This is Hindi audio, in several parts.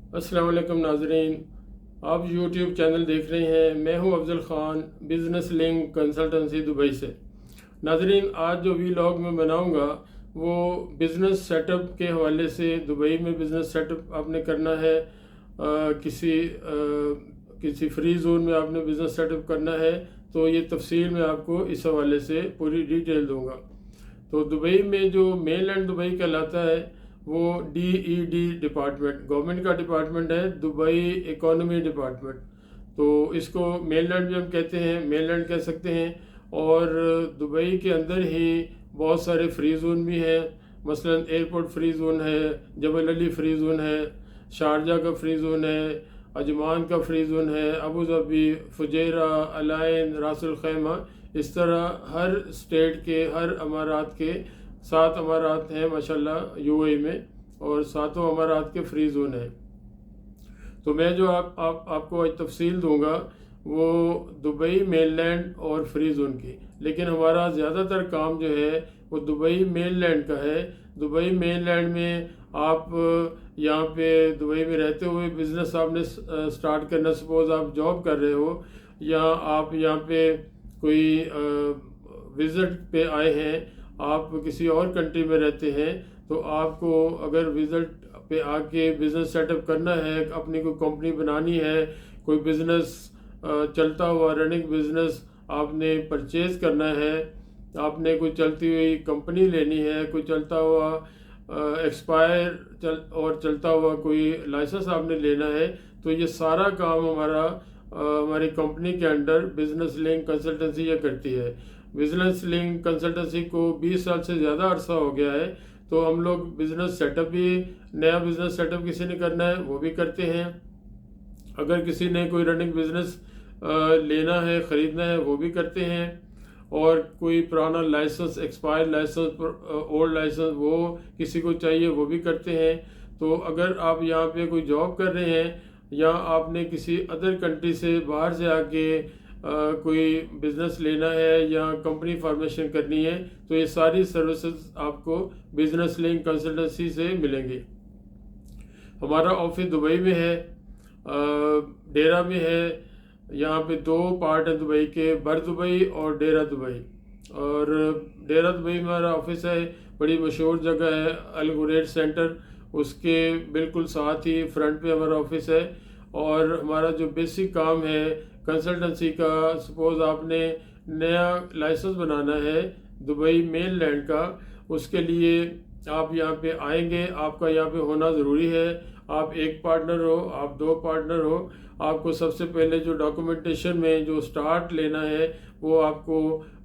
अस्सलाम वालेकुम नाजरीन, आप यूट्यूब चैनल देख रहे हैं। मैं हूं Afzal Khan, business link consultancy Dubai से। नाजरीन, आज जो वीलॉग मैं बनाऊंगा वो बिज़नेस सेटअप के हवाले से। दुबई में बिज़नेस सेटअप आपने करना है, किसी फ्री जोन में आपने बिज़नेस सेटअप करना है, तो ये तफसील मैं आपको इस हवाले से पूरी डिटेल दूंगा। तो दुबई में जो मेनलैंड दुबई कहलाता है वो DED डिपार्टमेंट, गवर्नमेंट का डिपार्टमेंट है, दुबई इकोनॉमी डिपार्टमेंट। तो इसको मेनलैंड भी हम कहते हैं, मेनलैंड कह सकते हैं। और दुबई के अंदर ही बहुत सारे फ्री जोन भी हैं। मसलन एयरपोर्ट फ्री जोन है, जबल अली फ्री जोन है, शारजा का फ्री जोन है, अजमान का फ्री जोन है, अबू धाबी, फुजैरा, अलाइन, रासुल खैमा। इस तरह हर स्टेट के, हर अमारात के 7 अमारात हैं माशाल्लाह UAE में, और 7 अमारात के फ्री जोन है। तो मैं जो आपको आज तफसील दूंगा वो दुबई मेनलैंड और फ्री जोन की। लेकिन हमारा ज़्यादातर काम जो है वो दुबई मेनलैंड का है। दुबई मेनलैंड में आप यहाँ पे दुबई में रहते हुए बिज़नेस आपने स्टार्ट करना, सपोज़ आप जॉब कर रहे हो या आप यहाँ पे कोई विज़िट पे आए हैं, आप किसी और कंट्री में रहते हैं, तो आपको अगर विज़िट पे आके बिज़नेस सेटअप करना है, अपनी कोई कंपनी बनानी है, कोई बिज़नेस चलता हुआ रनिंग बिज़नेस आपने परचेज़ करना है, आपने कोई चलती हुई कंपनी लेनी है, कोई चलता हुआ और चलता हुआ कोई लाइसेंस आपने लेना है, तो ये सारा काम हमारी कंपनी के अंडर बिज़नेस लिंक कंसल्टेंसी ये करती है। बिज़नेस लिंक कंसल्टेंसी को 20 साल से ज़्यादा अरसा हो गया है। तो हम लोग बिज़नेस सेटअप भी, नया बिज़नेस सेटअप किसी ने करना है वो भी करते हैं। अगर किसी ने कोई रनिंग बिज़नेस लेना है, ख़रीदना है, वो भी करते हैं। और कोई पुराना licence, expired licence, old licence वो किसी को चाहिए वो भी करते हैं। तो अगर आप यहाँ पे कोई जॉब कर रहे हैं या आपने किसी अदर कंट्री से बाहर से आके कोई बिज़नेस लेना है या कंपनी फॉर्मेशन करनी है, तो ये सारी सर्विसेज आपको बिज़नेस लिंक कंसल्टेंसी से मिलेंगी। हमारा ऑफिस दुबई में है, डेरा में है। यहाँ पे 2 पार्ट हैं दुबई के, बर दुबई और डेरा दुबई। और डेरा दुबई में हमारा ऑफिस है, बड़ी मशहूर जगह है अल गुरैद सेंटर, उसके बिल्कुल साथ ही फ्रंट पे हमारा ऑफिस है। और हमारा जो बेसिक काम है कंसल्टेंसी का, सपोज़ आपने नया लाइसेंस बनाना है दुबई मेनलैंड का, उसके लिए आप यहाँ पे आएंगे, आपका यहाँ पे होना ज़रूरी है। आप एक पार्टनर हो, आप 2 पार्टनर हो, आपको सबसे पहले जो डॉक्यूमेंटेशन में जो स्टार्ट लेना है वो आपको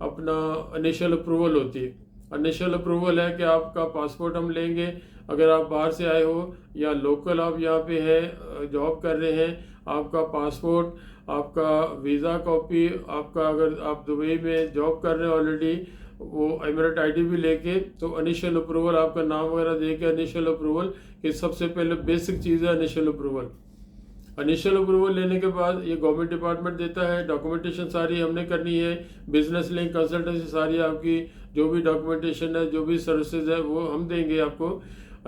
अपना इनिशियल अप्रूवल होती है। इनिशियल अप्रूवल है कि आपका पासपोर्ट हम लेंगे, अगर आप बाहर से आए हो या लोकल आप यहाँ पे हैं, जॉब कर रहे हैं, आपका पासपोर्ट, आपका वीज़ा कॉपी, आपका अगर आप दुबई में जॉब कर रहे हैं ऑलरेडी, वो एमिरेट ID भी लेके, तो इनिशियल अप्रूवल आपका नाम वगैरह दे के इनिशियल अप्रूवल, कि सबसे पहले बेसिक चीज़ है इनिशियल अप्रूवल। इनिशियल अप्रूवल लेने के बाद ये गवर्नमेंट डिपार्टमेंट देता है, डॉक्यूमेंटेशन सारी हमने करनी है। बिजनेस लिंक कंसल्टेंसी सारी आपकी जो भी डॉक्यूमेंटेशन है, जो भी सर्विसेज है वो हम देंगे आपको।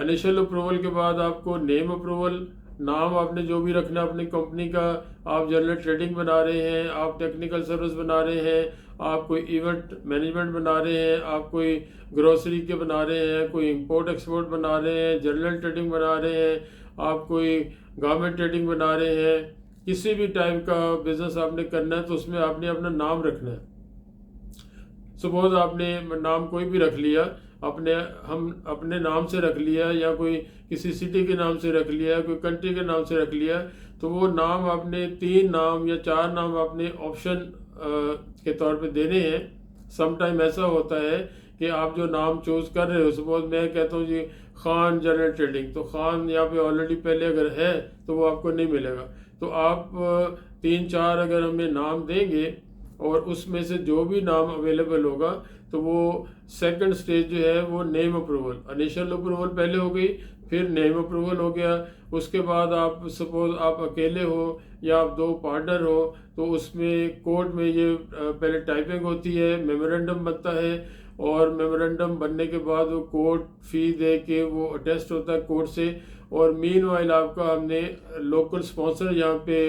इनिशियल अप्रूवल के बाद आपको नेम अप्रूवल, नाम आपने जो भी रखना है अपनी कंपनी का, आप जनरल ट्रेडिंग बना रहे हैं, आप टेक्निकल सर्विस बना रहे हैं, आप कोई इवेंट मैनेजमेंट बना रहे हैं, आप कोई ग्रोसरी के बना रहे हैं, कोई इंपोर्ट एक्सपोर्ट बना रहे हैं, जनरल ट्रेडिंग बना रहे हैं, आप कोई गारमेंट ट्रेडिंग बना रहे हैं, किसी भी टाइप का बिजनेस आपने करना है तो उसमें आपने अपना नाम रखना है। सपोज आपने नाम कोई भी रख लिया, अपने नाम से रख लिया, या कोई किसी सिटी के नाम से रख लिया, कोई कंट्री के नाम से रख लिया, तो वो नाम आपने 3 नाम या 4 नाम आपने ऑप्शन के तौर पे देने हैं। समटाइम ऐसा होता है कि आप जो नाम चूज़ कर रहे हो, सपोज मैं कहता हूँ जी खान जनरल ट्रेडिंग, तो खान यहाँ पे ऑलरेडी पहले अगर है तो वो आपको नहीं मिलेगा। तो आप 3-4 अगर हमें नाम देंगे और उसमें से जो भी नाम अवेलेबल होगा, तो वो सेकंड स्टेज जो है वो नेम अप्रूवल, इनिशियल अप्रूवल पहले हो गई, फिर नेम अप्रूवल हो गया। उसके बाद आप सपोज आप अकेले हो या आप 2 पार्टनर हो, तो उसमें कोर्ट में ये पहले टाइपिंग होती है, मेमोरेंडम बनता है, और मेमोरेंडम बनने के बाद वो कोर्ट फ़ी दे के वो अटेस्ट होता है कोर्ट से, और मीनवाइल आपका हमने लोकल स्पॉन्सर यहाँ पे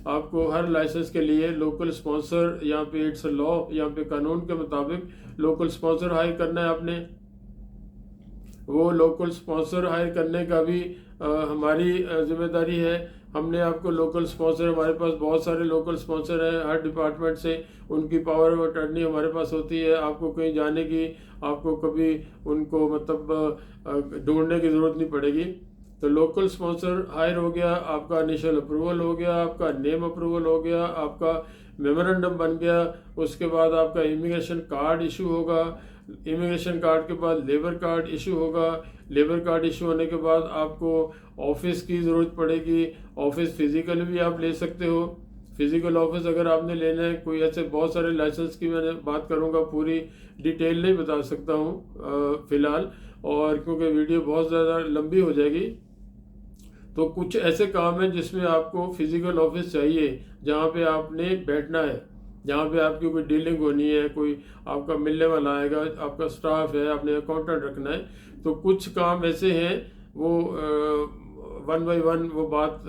आपको हर लाइसेंस के लिए लोकल स्पॉन्सर यहाँ पे इट्स लॉ, यहाँ पे कानून के मुताबिक लोकल स्पॉन्सर हायर करना है आपने। वो लोकल स्पॉन्सर हायर करने का भी हमारी जिम्मेदारी है। हमने आपको लोकल स्पॉन्सर, हमारे पास बहुत सारे लोकल स्पॉन्सर हैं हर डिपार्टमेंट से, उनकी पावर ऑफ अटर्नी हमारे पास होती है। आपको कहीं जाने की, आपको कभी उनको मतलब ढूंढने की ज़रूरत नहीं पड़ेगी। तो लोकल स्पॉन्सर हायर हो गया, आपका इनिशियल अप्रूवल हो गया, आपका नेम अप्रूवल हो गया, आपका मेमोरेंडम बन गया, उसके बाद आपका इमिग्रेशन कार्ड इशू होगा, इमिग्रेशन कार्ड के बाद लेबर कार्ड इशू होगा, लेबर कार्ड इशू होने के बाद आपको ऑफिस की ज़रूरत पड़ेगी। ऑफिस फिजिकल भी आप ले सकते हो, फिजिकल ऑफिस अगर आपने लेना है। कोई ऐसे बहुत सारे लाइसेंस की मैंने बात करूंगा, पूरी डिटेल नहीं बता सकता हूँ फ़िलहाल, और क्योंकि वीडियो बहुत ज़्यादा लंबी हो जाएगी। तो कुछ ऐसे काम हैं जिसमें आपको फिजिकल ऑफिस चाहिए, जहाँ पे आपने बैठना है, जहाँ पे आपकी कोई डीलिंग होनी है, कोई आपका मिलने वाला आएगा, आपका स्टाफ है, आपने अकाउंटेंट रखना है। तो कुछ काम ऐसे हैं, वो 1 बाय 1 वो बात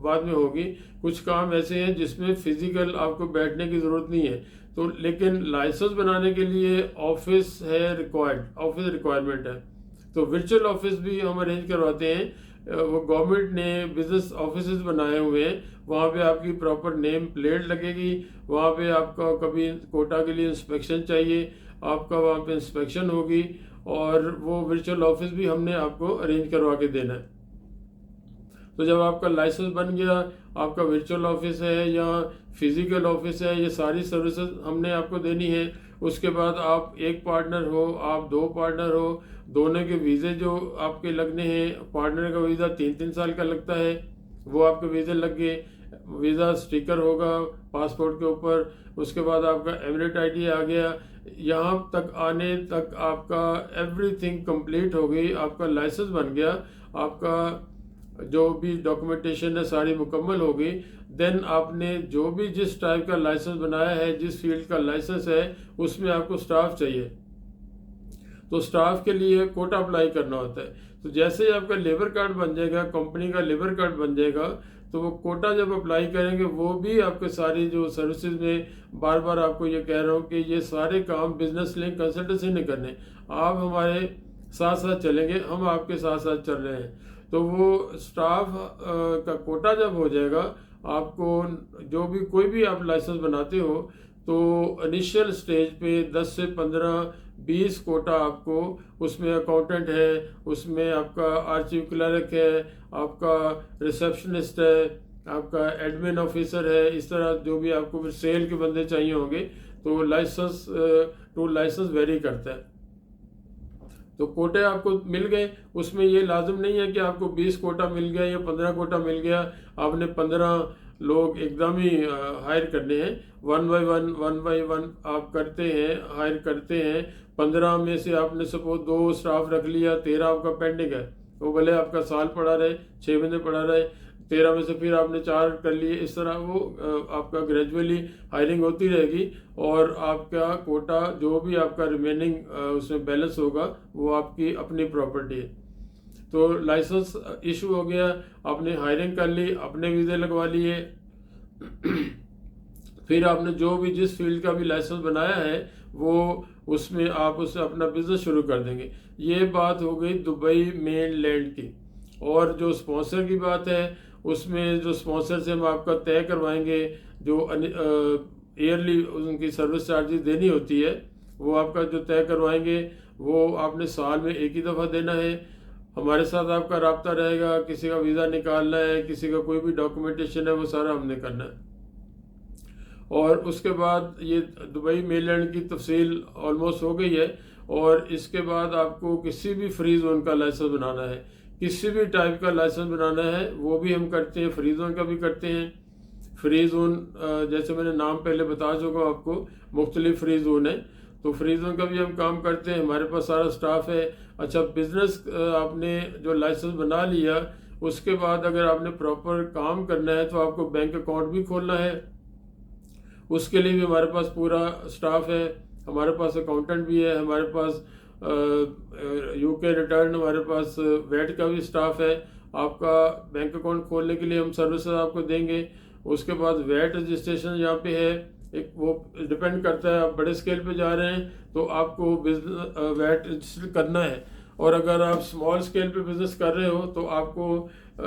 बाद में होगी। कुछ काम ऐसे हैं जिसमें फिजिकल आपको बैठने की ज़रूरत नहीं है। तो लेकिन लाइसेंस बनाने के लिए ऑफिस है रिक्वायर्ड, ऑफिस रिक्वायरमेंट है। तो वर्चुअल ऑफिस भी हम अरेंज करवाते हैं। वो गवर्नमेंट ने बिजनेस ऑफिसेज बनाए हुए हैं, वहाँ पे आपकी प्रॉपर नेम प्लेट लगेगी। वहाँ पे आपका कभी कोटा के लिए इंस्पेक्शन चाहिए, आपका वहाँ पे इंस्पेक्शन होगी, और वो वर्चुअल ऑफिस भी हमने आपको अरेंज करवा के देना है। तो जब आपका लाइसेंस बन गया, आपका वर्चुअल ऑफिस है या फिजिकल ऑफिस है, ये सारी सर्विसेज हमने आपको देनी है। उसके बाद आप एक पार्टनर हो, आप 2 पार्टनर हो, दोनों के वीज़े जो आपके लगने हैं, पार्टनर का वीज़ा 3-3 साल का लगता है, वो आपके वीज़े लग गए। वीज़ा स्टिकर होगा पासपोर्ट के ऊपर। उसके बाद आपका एमिरेट आईडी आ गया। यहाँ तक आने तक आपका एवरीथिंग कंप्लीट हो गई, आपका लाइसेंस बन गया, आपका जो भी डॉक्यूमेंटेशन है सारी मुकम्मल हो गई। देन आपने जो भी जिस टाइप का लाइसेंस बनाया है, जिस फील्ड का लाइसेंस है, उसमें आपको स्टाफ चाहिए। तो स्टाफ के लिए कोटा अप्लाई करना होता है। तो जैसे ही आपका लेबर कार्ड बन जाएगा, कंपनी का लेबर कार्ड बन जाएगा, तो वो कोटा जब अप्लाई करेंगे, वो भी आपके सारी जो सर्विसेज में, बार बार आपको ये कह रहा हूँ कि ये सारे काम बिजनेस लिंक कंसल्टेंसी नहीं करने, आप हमारे साथ साथ चलेंगे, हम आपके साथ साथ चल रहे हैं। तो वो स्टाफ का कोटा जब हो जाएगा, आपको जो भी कोई भी आप लाइसेंस बनाते हो, तो इनिशियल स्टेज पे 10 से 15-20 कोटा आपको, उसमें अकाउंटेंट है, उसमें आपका आर्चिव क्लर्क है, आपका रिसेप्शनिस्ट है, आपका एडमिन ऑफिसर है, इस तरह जो भी आपको फिर सेल के बंदे चाहिए होंगे। तो लाइसेंस टू लाइसेंस वेरी करता है। तो कोटे आपको मिल गए। उसमें ये लाजिम नहीं है कि आपको 20 कोटा मिल गया या 15 कोटा मिल गया, आपने 15 लोग एकदम ही हायर करने हैं। 1 बाय 1 आप करते हैं, हायर करते हैं। 15 में से आपने सपोज 2 स्टाफ रख लिया, 13 आपका पेंडिंग है। वो भले आपका साल पड़ा रहे, 6 महीने पड़ा रहे, 13 में से फिर आपने 4 कर लिए। इस तरह वो आपका ग्रेजुअली हायरिंग होती रहेगी, और आपका कोटा जो भी आपका रिमेनिंग उसमें बैलेंस होगा, वो आपकी अपनी प्रॉपर्टी है। तो लाइसेंस इशू हो गया, आपने हायरिंग कर ली, अपने वीज़े लगवा लिए। फिर आपने जो भी जिस फील्ड का भी लाइसेंस बनाया है, वो उसमें आप उससे अपना बिजनेस शुरू कर देंगे। ये बात हो गई दुबई मेन लैंड की। और जो स्पॉन्सर की बात है, उसमें जो स्पॉन्सर से हम आपका तय करवाएंगे, जो ईयरली उनकी सर्विस चार्जेस देनी होती है, वो आपका जो तय करवाएंगे, वो आपने साल में एक ही दफ़ा देना है। हमारे साथ आपका रब्ता रहेगा, किसी का वीज़ा निकालना है, किसी का कोई भी डॉक्यूमेंटेशन है, वो सारा हमने करना है। और उसके बाद ये दुबई मेनलैंड की तफसील ऑलमोस्ट हो गई है। और इसके बाद आपको किसी भी फ्री जोन का लाइसेंस बनाना है, किसी भी टाइप का लाइसेंस बनाना है, वो भी हम करते हैं। फ्री जोन का भी करते हैं। फ्री जोन जैसे मैंने नाम पहले बता चुका आपको, मुख्तलिफ फ्री जोन है, तो फ्री जोन का भी हम काम करते हैं। हमारे पास सारा स्टाफ है। अच्छा, बिजनेस आपने जो लाइसेंस बना लिया, उसके बाद अगर आपने प्रॉपर काम करना है, तो आपको बैंक अकाउंट भी खोलना है। उसके लिए भी हमारे पास पूरा स्टाफ है। हमारे पास अकाउंटेंट भी है, हमारे पास यूके रिटर्न, हमारे पास वेट का भी स्टाफ है, आपका बैंक अकाउंट खोलने के लिए हम सर्विसेज आपको देंगे। उसके बाद वैट रजिस्ट्रेशन यहाँ पे है, एक वो डिपेंड करता है, आप बड़े स्केल पे जा रहे हैं तो आपको बिजनेस वैट रजिस्टर करना है, और अगर आप स्मॉल स्केल पे बिजनेस कर रहे हो तो आपको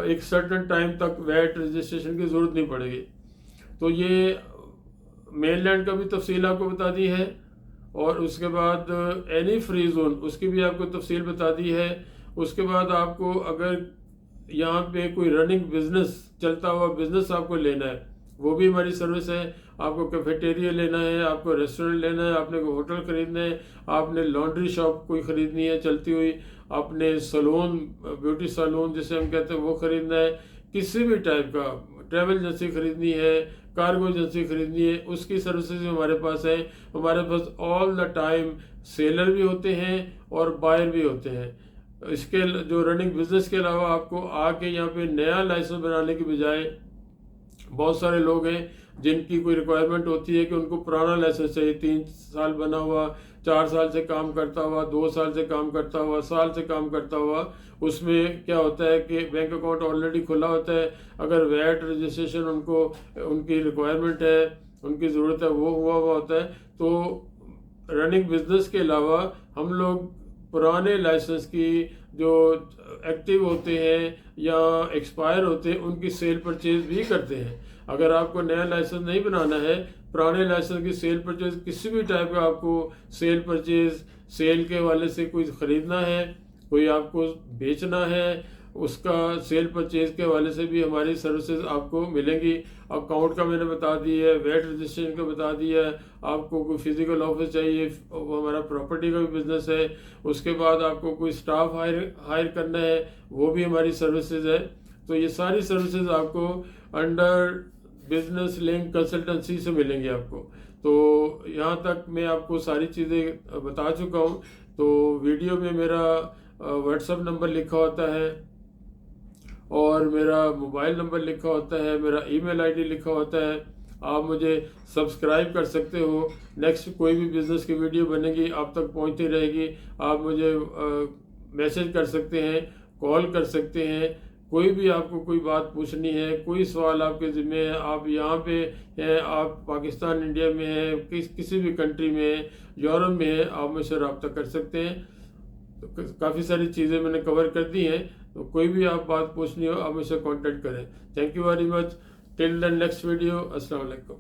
एक सर्टेन टाइम तक वैट रजिस्ट्रेशन की ज़रूरत नहीं पड़ेगी। तो ये मेनलैंड का भी तफसील आपको बता दी है, और उसके बाद एनी फ्री जोन उसकी भी आपको तफसील बता दी है। उसके बाद आपको अगर यहाँ पे कोई रनिंग बिजनेस, चलता हुआ बिजनेस आपको लेना है, वो भी हमारी सर्विस है। आपको कैफेटेरिया लेना है, आपको रेस्टोरेंट लेना है, आपने कोई होटल खरीदना है, आपने लॉन्ड्री शॉप कोई ख़रीदनी है चलती हुई, आपने सैलून, ब्यूटी सैलून जिसे हम कहते हैं वो ख़रीदना है, किसी भी टाइप का ट्रैवल एजेंसी ख़रीदनी है, कार्गो एजेंसी ख़रीदनी है, उसकी सर्विसेज हमारे पास है। हमारे पास ऑल द टाइम सेलर भी होते हैं और बायर भी होते हैं। इसके जो रनिंग बिजनेस के अलावा आपको आके यहाँ पे नया लाइसेंस बनाने की बजाय बहुत सारे लोग हैं जिनकी कोई रिक्वायरमेंट होती है कि उनको पुराना लाइसेंस चाहिए, 3 साल बना हुआ, 4 साल से काम करता हुआ, 2 साल से काम करता हुआ, साल से काम करता हुआ। उसमें क्या होता है कि बैंक अकाउंट ऑलरेडी खुला होता है, अगर वैट रजिस्ट्रेशन उनको उनकी रिक्वायरमेंट है, उनकी ज़रूरत है, वो हुआ होता है, तो रनिंग बिजनेस के अलावा हम लोग पुराने लाइसेंस की जो एक्टिव होते हैं या एक्सपायर होते हैं उनकी सेल परचेज भी करते हैं। अगर आपको नया लाइसेंस नहीं बनाना है, पुराने लाइसेंस की सेल परचेज किसी भी टाइप का आपको सेल परचेज, सेल के वाले से कोई ख़रीदना है, कोई आपको बेचना है, उसका सेल परचेज के हवाले से भी हमारी सर्विसेज आपको मिलेंगी। अकाउंट का मैंने बता दी है, वैट रजिस्ट्रेशन का बता दिया है, आपको कोई फिजिकल ऑफिस चाहिए, वो हमारा प्रॉपर्टी का भी बिजनेस है। उसके बाद आपको कोई स्टाफ हायर करना है, वो भी हमारी सर्विसेज है। तो ये सारी सर्विसेज आपको अंडर बिजनेस लिंक कंसल्टेंसी से मिलेंगी आपको। तो यहाँ तक मैं आपको सारी चीज़ें बता चुका हूँ। तो वीडियो में मेरा व्हाट्सएप नंबर लिखा होता है और मेरा मोबाइल नंबर लिखा होता है, मेरा ईमेल आईडी लिखा होता है। आप मुझे सब्सक्राइब कर सकते हो, नेक्स्ट कोई भी बिज़नेस की वीडियो बनेगी आप तक पहुंचती रहेगी। आप मुझे मैसेज कर सकते हैं, कॉल कर सकते हैं, कोई भी आपको कोई बात पूछनी है, कोई सवाल आपके ज़िम्मे है, आप यहाँ पे हैं, आप पाकिस्तान इंडिया में हैं, किसी भी कंट्री में हैं, यूरोप में हैं, आप मुझसे रब्ता कर सकते हैं। तो काफ़ी सारी चीज़ें मैंने कवर कर दी हैं, तो कोई भी आप बात पूछनी हो आप मुझसे कांटेक्ट करें। Thank you very much. Till the next video, अस्सलाम वालेकुम।